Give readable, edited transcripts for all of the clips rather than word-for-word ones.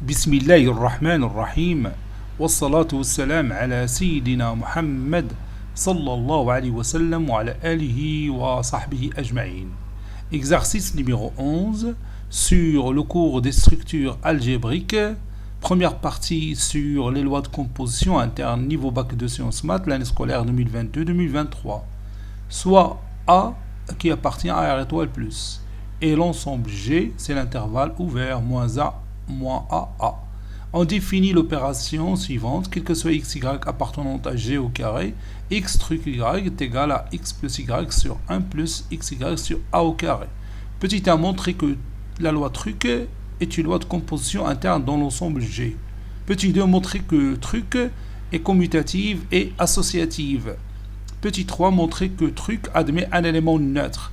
بسم الله الرحمن الرحيم والصلاة والسلام على سيدنا محمد صلى الله عليه وسلم وعلى آله وصحبه أجمعين. Exercice numéro 11 sur le cours des structures algébriques. Première partie sur les lois de composition interne niveau bac de sciences maths l'année scolaire 2022-2023. Soit A qui appartient à R étoile plus. Et l'ensemble G, c'est l'intervalle ouvert moins A moins AA. On définit l'opération suivante, quel que soit xy appartenant à G au carré, x truc y est égal à x plus y sur 1 plus xy sur A au carré. Petit 1, montrer que la loi truc est une loi de composition interne dans l'ensemble G. Petit 2, montrer que truc est commutative et associative. Petit 3, montrer que truc admet un élément neutre.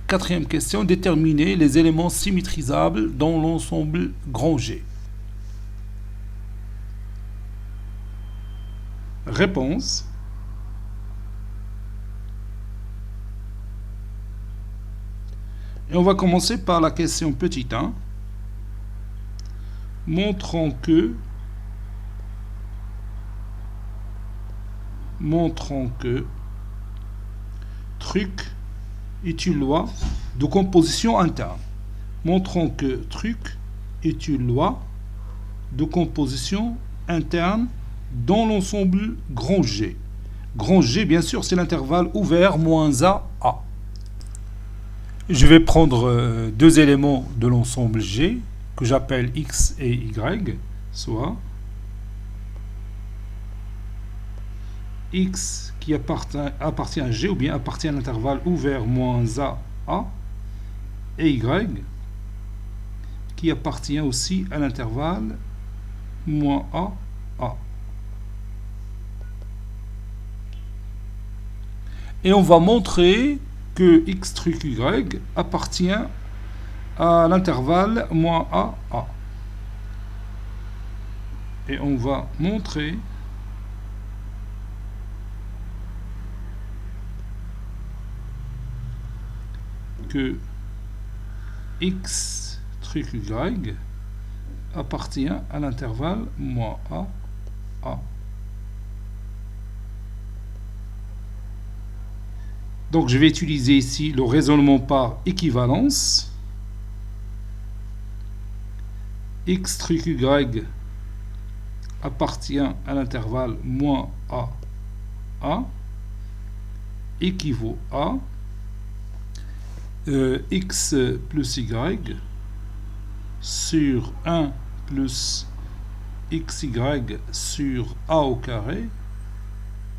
Quatrième question, déterminer les éléments symétrisables dans l'ensemble grand G. Réponse. Et on va commencer par la question petit 1. Montrons que truc est une loi de composition interne. Montrons que truc est une loi de composition interne dans l'ensemble grand G. Grand G, bien sûr, c'est l'intervalle ouvert moins A. Je vais prendre deux éléments de l'ensemble G que j'appelle X et Y, soit X qui appartient à G ou bien appartient à l'intervalle ouvert moins A et Y qui appartient aussi à l'intervalle moins A. Et on va montrer que x truc y appartient à l'intervalle moins A. Et on va montrer que x truc y appartient à l'intervalle moins A. Donc je vais utiliser ici le raisonnement par équivalence. X truc y appartient à l'intervalle moins A équivaut à x plus y sur 1 plus xy sur A au carré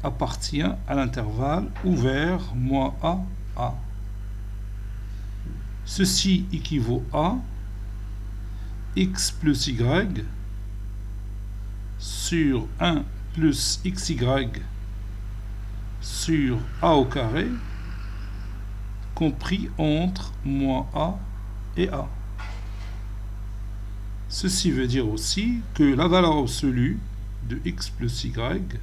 appartient à l'intervalle ouvert moins A. Ceci équivaut à x plus y sur 1 plus xy sur A au carré compris entre moins A et A. Ceci veut dire aussi que la valeur absolue de x plus y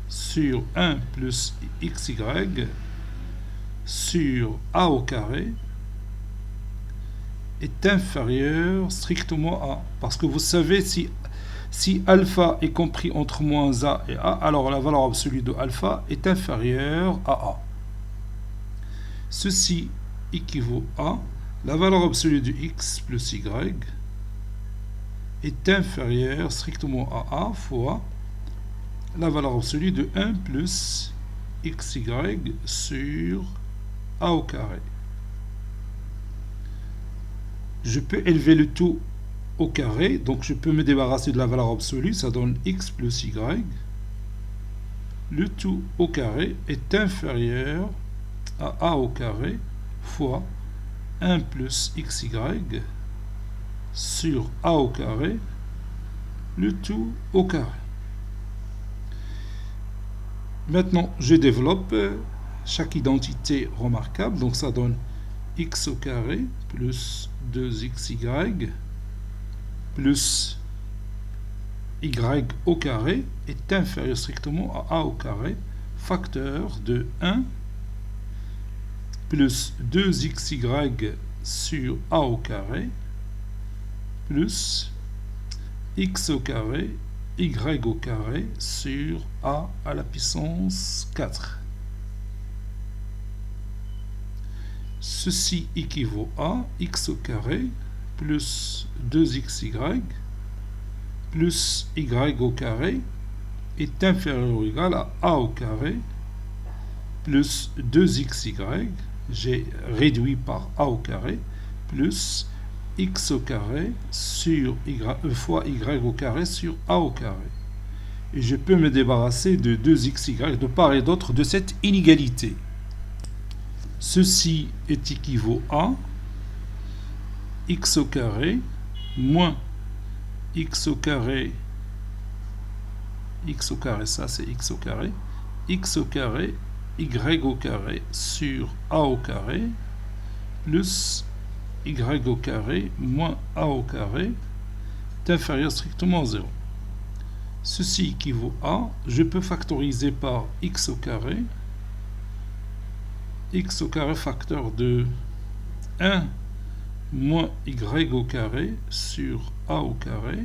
sur 1 plus xy sur A au carré est inférieur strictement à A. Parce que vous savez, si alpha est compris entre moins A et A, alors la valeur absolue de alpha est inférieure à A. Ceci équivaut à la valeur absolue de x plus y est inférieure strictement à A fois la valeur absolue de 1 plus xy sur A au carré. Je peux élever le tout au carré, donc je peux me débarrasser de la valeur absolue, ça donne x plus y. Le tout au carré est inférieur à A au carré fois 1 plus xy sur A au carré, le tout au carré. Maintenant, je développe chaque identité remarquable. Donc, ça donne x au carré plus 2xy plus y au carré est inférieur strictement à A au carré, facteur de 1 plus 2xy sur A au carré plus x au carré, y au carré sur a à la puissance 4. Ceci équivaut à x au carré plus 2xy plus y au carré est inférieur ou égal à a au carré plus 2xy, j'ai réduit par a au carré, plus x au carré sur y, fois y au carré sur a au carré. Et je peux me débarrasser de 2xy de part et d'autre de cette inégalité. Ceci est équivaut à x au carré moins x au carré, ça c'est x au carré y au carré sur a au carré plus y au carré moins a au carré est inférieur strictement à 0. Ceci équivaut à, je peux factoriser par x au carré facteur de 1 moins y au carré sur a au carré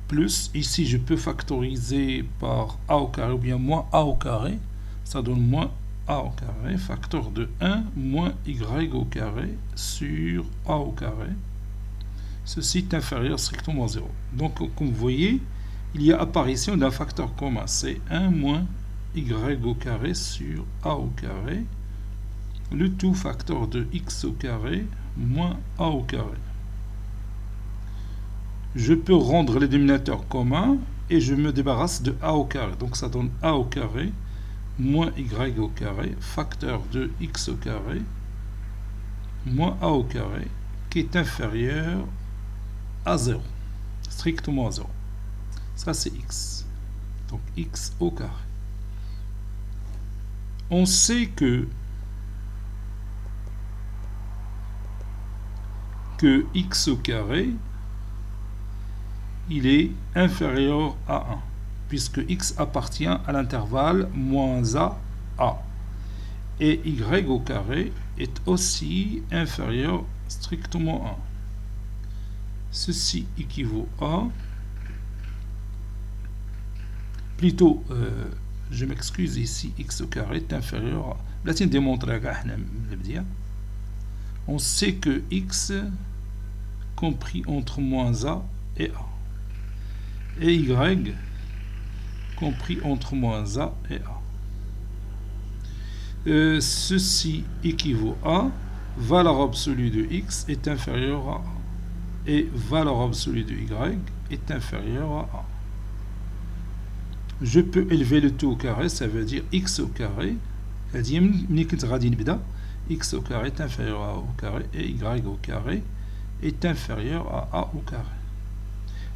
plus, ici je peux factoriser par a au carré ou bien moins a au carré, ça donne moins a au carré, facteur de 1 moins y au carré sur a au carré. Ceci est inférieur strictement à 0. Donc comme vous voyez, il y a apparition d'un facteur commun, c'est 1 moins y au carré sur a au carré, le tout facteur de x au carré moins a au carré. Je peux rendre les dénominateurs communs et je me débarrasse de a au carré. Donc ça donne a au carré moins y au carré, facteur de x au carré moins a au carré, qui est inférieur à 0, strictement à 0. Ça c'est x. Donc x au carré. On sait que x au carré il est inférieur à 1, puisque x appartient à l'intervalle moins a. Et y au carré est aussi inférieur strictement à 1. Ceci équivaut à... Plutôt, je m'excuse ici, x au carré est inférieur à... On sait que x compris entre moins a et a. Et y compris entre moins a et a. Ceci équivaut à valeur absolue de x est inférieure à a et valeur absolue de y est inférieure à a. Je peux élever le tout au carré, ça veut dire x au carré, x au carré est inférieur à a au carré et y au carré est inférieur à a au carré.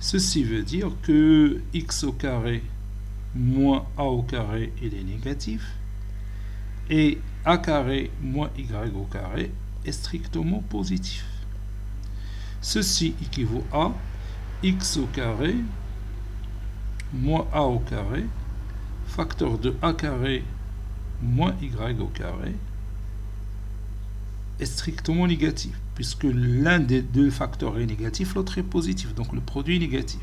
Ceci veut dire que x au carré moins a au carré, il est négatif, et a carré moins y au carré est strictement positif. Ceci équivaut à x au carré moins a au carré, facteur de a carré moins y au carré est strictement négatif, puisque l'un des deux facteurs est négatif, l'autre est positif, donc le produit est négatif.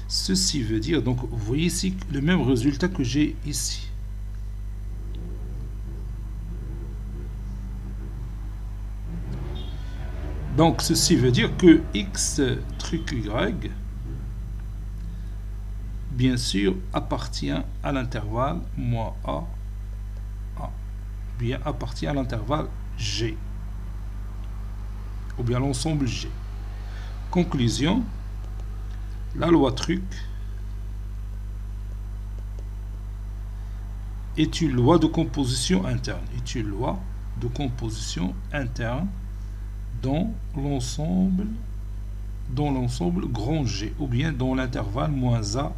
Ceci veut dire, donc vous voyez ici le même résultat que j'ai ici. Donc ceci veut dire que x truc y, bien sûr, appartient à l'intervalle moins a, bien appartient à l'intervalle G, ou bien l'ensemble G. Conclusion, la loi Truc est une loi de composition interne, dans l'ensemble grand G, ou bien dans l'intervalle moins a.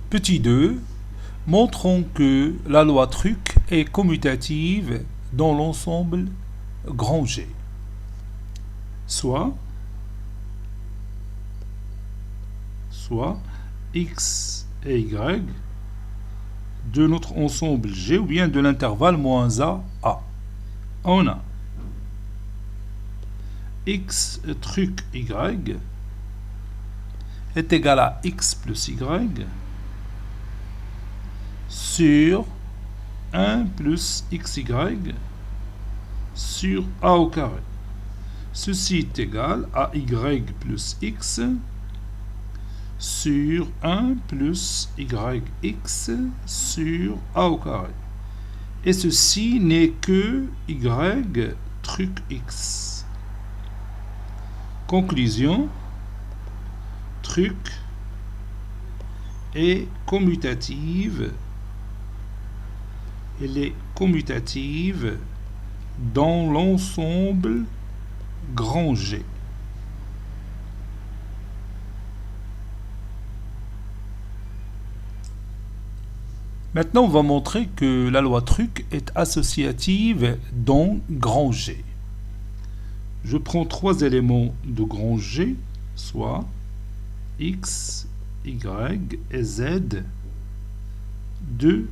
Petit 2, montrons que la loi Truc est commutative dans l'ensemble grand G. Soit x et y de notre ensemble G ou bien de l'intervalle moins A, A. On a x truc y est égal à x plus y sur 1 plus xy sur a au carré. Ceci est égal à y plus x sur 1 plus yx sur a au carré. Et ceci n'est que y truc x. Conclusion, truc est commutative. Elle est commutative dans l'ensemble grand G. Maintenant, on va montrer que la loi truc est associative dans grand G. Je prends trois éléments de grand G, soit x, y et z de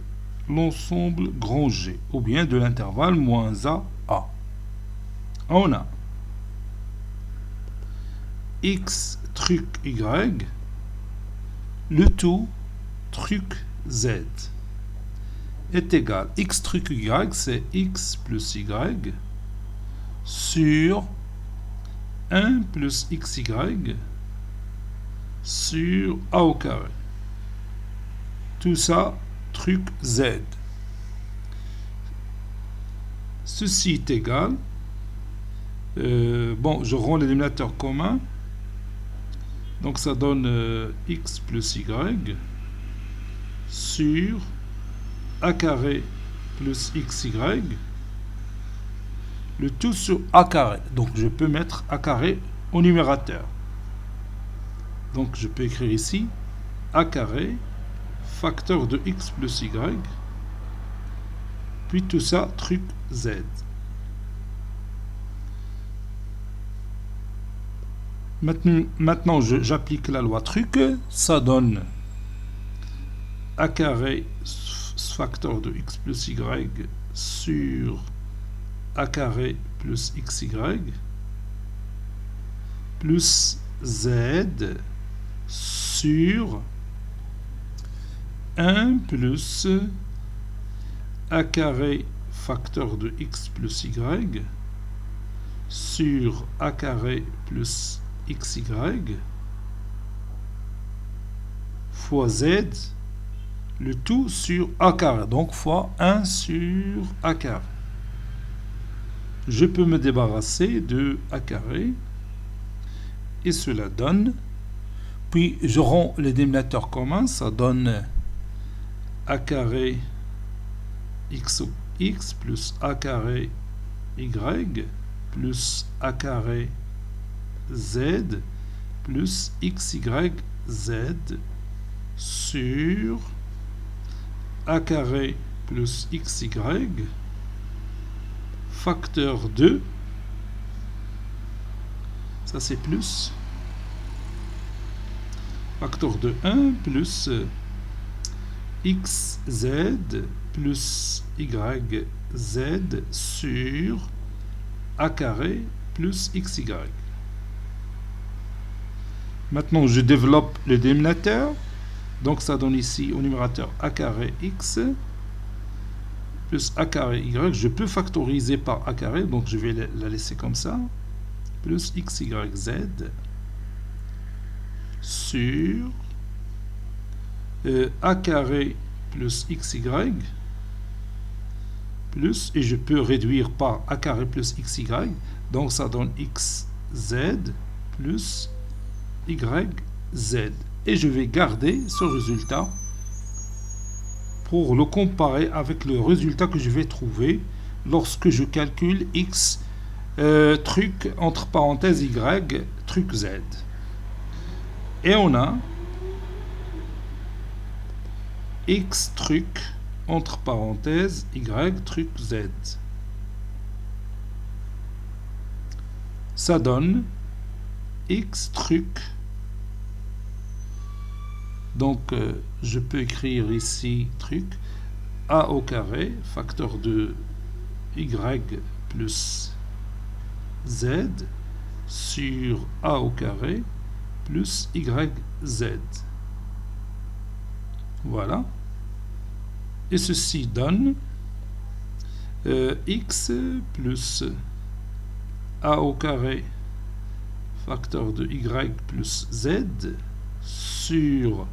l'ensemble grand G, ou bien de l'intervalle moins A, A. On a x truc y, le tout truc z est égal. X truc y, c'est x plus y sur 1 plus xy sur a au carré. Tout ça, truc z. Ceci est égal. Je rends l'éliminateur commun. Donc ça donne x plus y sur a carré plus xy, le tout sur a carré. Donc je peux mettre a carré au numérateur. Donc je peux écrire ici a carré facteur de x plus y, puis tout ça truc z. Maintenant j'applique la loi truc, ça donne a carré facteur de x plus y sur a carré plus xy plus z sur 1 plus a carré facteur de x plus y sur a carré plus xy fois z, le tout sur a carré, donc fois 1 sur a carré. Je peux me débarrasser de a carré et cela donne, puis je rends les dénominateurs communs, ça donne a carré x plus a carré y plus a carré z plus xy z sur a carré plus xy facteur de, ça c'est plus, facteur de 1 plus xz plus yz sur a carré plus xy. Maintenant je développe le dénominateur, donc ça donne ici au numérateur a carré x plus a carré y. Je peux factoriser par a carré, donc je vais la laisser comme ça, plus xyz sur a carré plus xy plus, et je peux réduire par a carré plus xy, donc ça donne xz plus yz. Et je vais garder ce résultat pour le comparer avec le résultat que je vais trouver lorsque je calcule x truc entre parenthèses y truc z. Et on a x truc entre parenthèses y truc z. Ça donne x truc Donc, je peux écrire ici truc a au carré, facteur de y plus z sur a au carré plus yz. Voilà. Et ceci donne x plus a au carré facteur de y plus z sur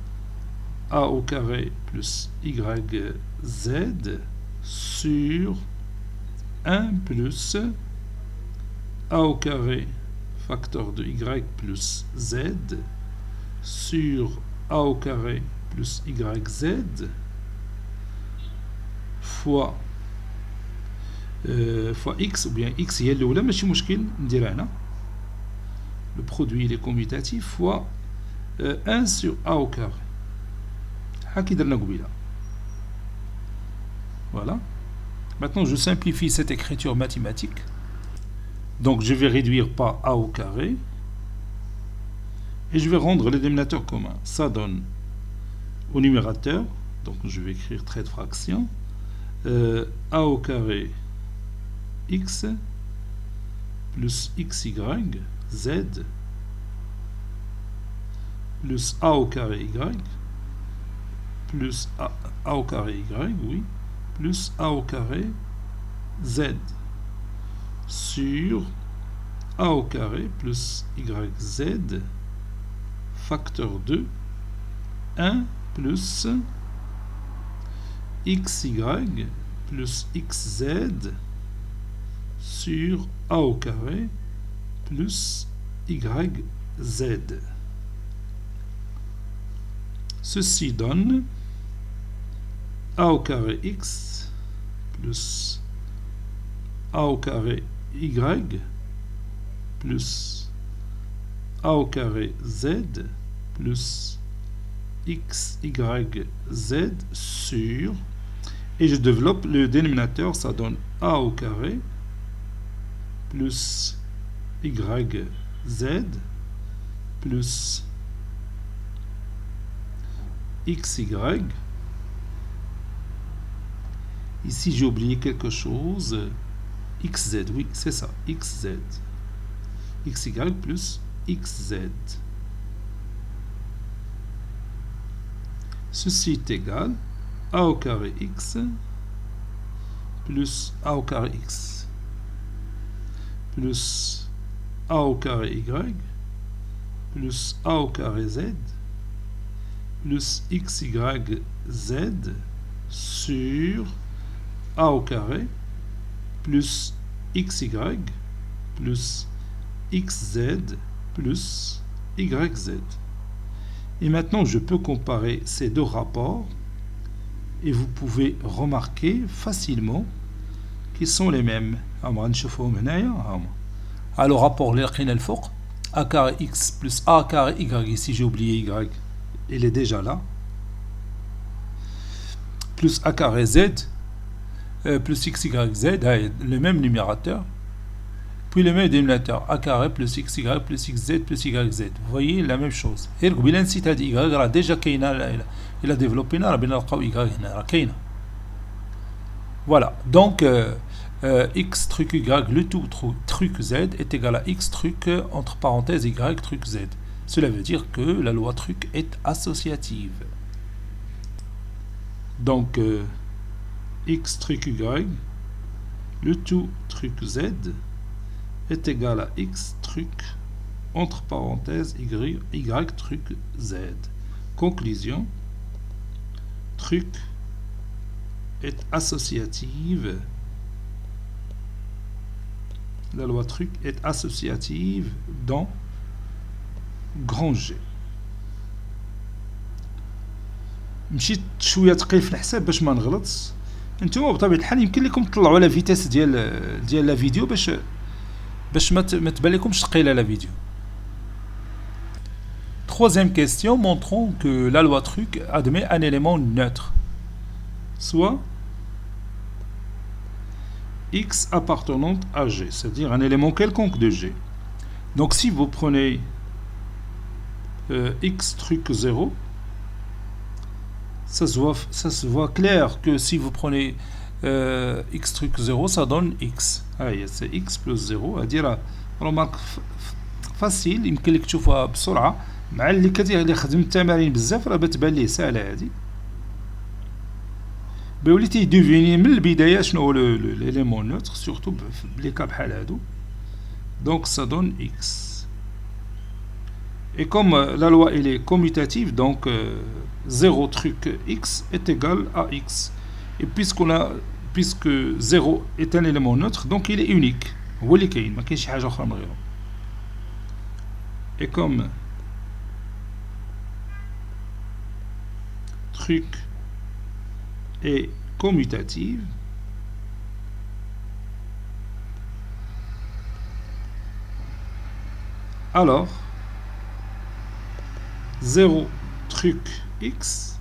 a au carré plus yz sur 1 plus a au carré facteur de y plus z sur a au carré plus yz fois x, ou bien x هي الأولى ماشي مشكل نديرها هنا. Le produit il est commutatif fois 1 sur a au carré. هكي درنا قبيله. Voilà. Maintenant je simplifie cette écriture mathématique. Donc je vais réduire par a au carré et je vais rendre les dénominateurs communs. Ça donne au numérateur, donc je vais écrire trait de fraction, a au carré x plus xy z plus a au carré y plus a au carré y, oui, plus a au carré z sur a au carré plus yz facteur de 1 plus xy plus xz sur a au carré plus yz. Ceci donne a au carré x plus a au carré y plus a au carré z plus xyz sur, et je développe le dénominateur, ça donne a au carré plus yz plus xy. Ici j'ai oublié quelque chose, xz, oui c'est ça, xz, xy plus xz. Ceci est égal a au carré x plus a au carré x plus a au carré y plus a au carré z plus xyz sur a au carré plus xy plus xz plus yz. Et maintenant, je peux comparer ces deux rapports et vous pouvez remarquer facilement qu'ils sont les mêmes. Alors, rapport l'erqina al-fouq, a carré x plus a carré y, ici j'ai oublié y, il est déjà là, plus a carré z, plus xyz, le même numérateur, puis le même dénominateur a carré plus xy plus xz plus yz. Vous voyez la même chose. Et le bilan site a dit y rah déjà kayna, il a développé na rabina laqaw y hna rah kayna. Voilà. Donc x truc y, le tout truc z est égal à x truc entre parenthèses y truc z. Cela veut dire que la loi truc est associative. Donc x truc y, le tout truc z est égal à x truc entre parenthèses y truc z. Conclusion, truc est associative. La loi truc est associative dans grand G. مشيت شويه ثقيل في الحساب باش ما نغلطش. انتم بطبيعه الحال يمكن لكم تطلعوا على فيتاس ديال لا فيديو باش ما تبان لكمش ثقيله لا فيديو. Troisième question, montrons que la loi truc admet un élément neutre, soit x appartenant à G, c'est-à-dire un élément quelconque de G. Donc si vous prenez x truc 0, Ça se voit clair que si vous prenez x truc 0, ça donne x. C'est x plus 0. C'est-à-dire, remarque facile, يمكن لك تشوفها بسرعة. مع اللي خدم التمارين بزاف راه بتبان ليه ساهلة هادي. وليتي ديفيني من البداية شنو هو ليليمون نوتر سورتو بلي كا بحال هادو. دونك ça donne x. Et comme la loi elle est commutative, donc 0 truc x est égal à x. Et puisque 0 est un élément neutre, donc il est unique. هو اللي كاين ما كاينش حاجة أخرى من غيره. Et comme truc est commutative, alors 0 truc x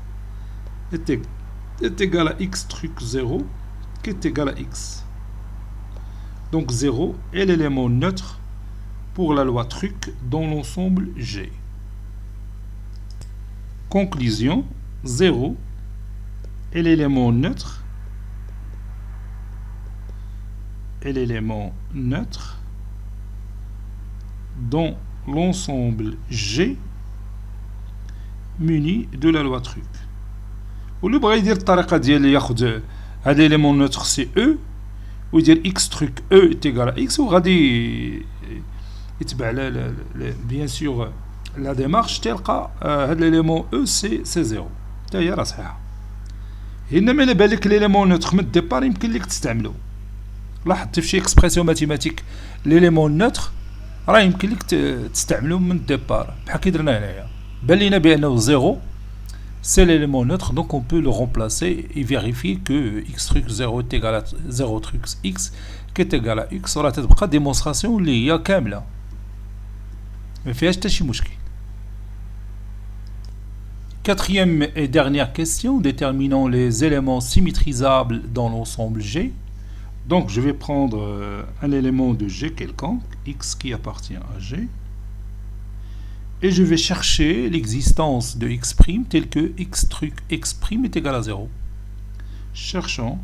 est égal à x truc 0 qui est égal à x. Donc 0 est l'élément neutre pour la loi truc dans l'ensemble G. Conclusion, 0 est l'élément neutre dans l'ensemble G muni de la loi truc. واللي بغى يدير الطريقه ديال ياخذ هذا ليليمون نوتر سي او ويدير اكس تروك او تيغال اكس وغادي يتبع بيان سور لا ديمارش تلقى هذا ليليمون او سي زيرو حتى هي راه صحيحه. انما الا بالك ليليمون نوتر من الديبار يمكن لك تستعملو. لاحظتي في شي اكسبرسيون ماتيماتيك ليليمون نوتر راه يمكن لك تستعملو من الديبار بحال كي درنا هنايا. بان لينا بانه زيرو c'est l'élément neutre, donc on peut le remplacer et vérifier que x truc 0 est égal à 0 truc x qui est égal à x. راه تتبقى démonstration اللي هي كاملة ما فيهاش حتى شي مشكل. Quatrième et dernière question, déterminons les éléments symétrisables dans l'ensemble G. Donc je vais prendre un élément de G quelconque, x qui appartient à G. Et je vais chercher l'existence de x' tel que x truc x' est égal à 0. Cherchons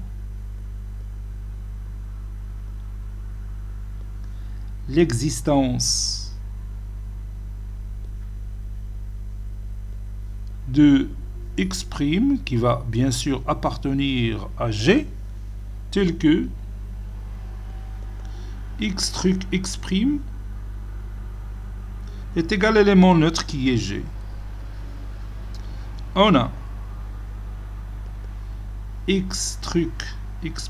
l'existence de x' qui va bien sûr appartenir à G, tel que x truc x' est égal à l'élément neutre qui est G. On a x truc x'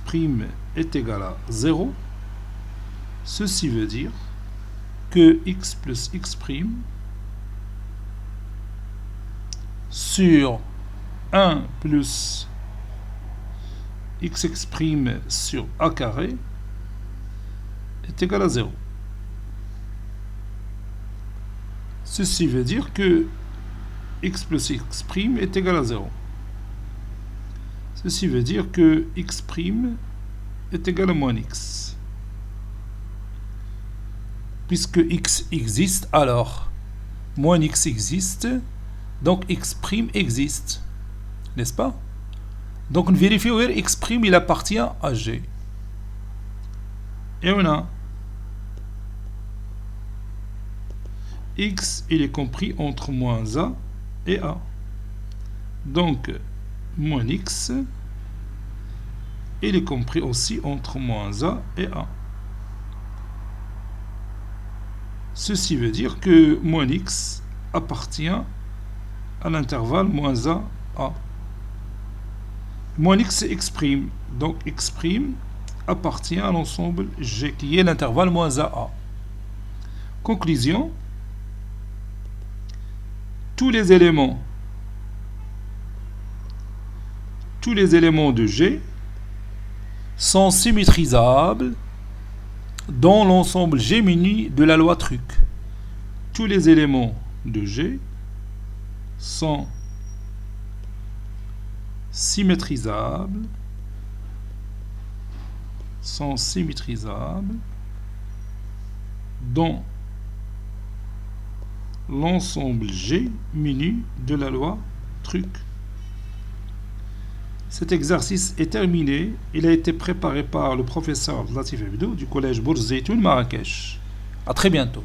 est égal à 0. Ceci veut dire que x plus x' sur 1 plus x' sur a carré est égal à 0. Ceci veut dire que x plus x' est égal à 0. Ceci veut dire que x' est égal à moins x. Puisque x existe, alors moins x existe, donc x' existe. N'est-ce pas? Donc on vérifie où x' il appartient à G. Et on a x, il est compris entre moins a et a. Donc, moins x, il est compris aussi entre moins a et a. Ceci veut dire que moins x appartient à l'intervalle moins a, a. Moins x, c'est x'. Donc, x' appartient à l'ensemble G, qui est l'intervalle moins a, a. Conclusion. Tous les éléments de G sont symétrisables dans l'ensemble G muni de la loi truc. Tous les éléments de G sont symétrisables dans l'ensemble G muni de la loi truc. Cet exercice est terminé. Il a été préparé par le professeur Latif Abdou du collège Bourz Zeytoun Marrakech. À très bientôt.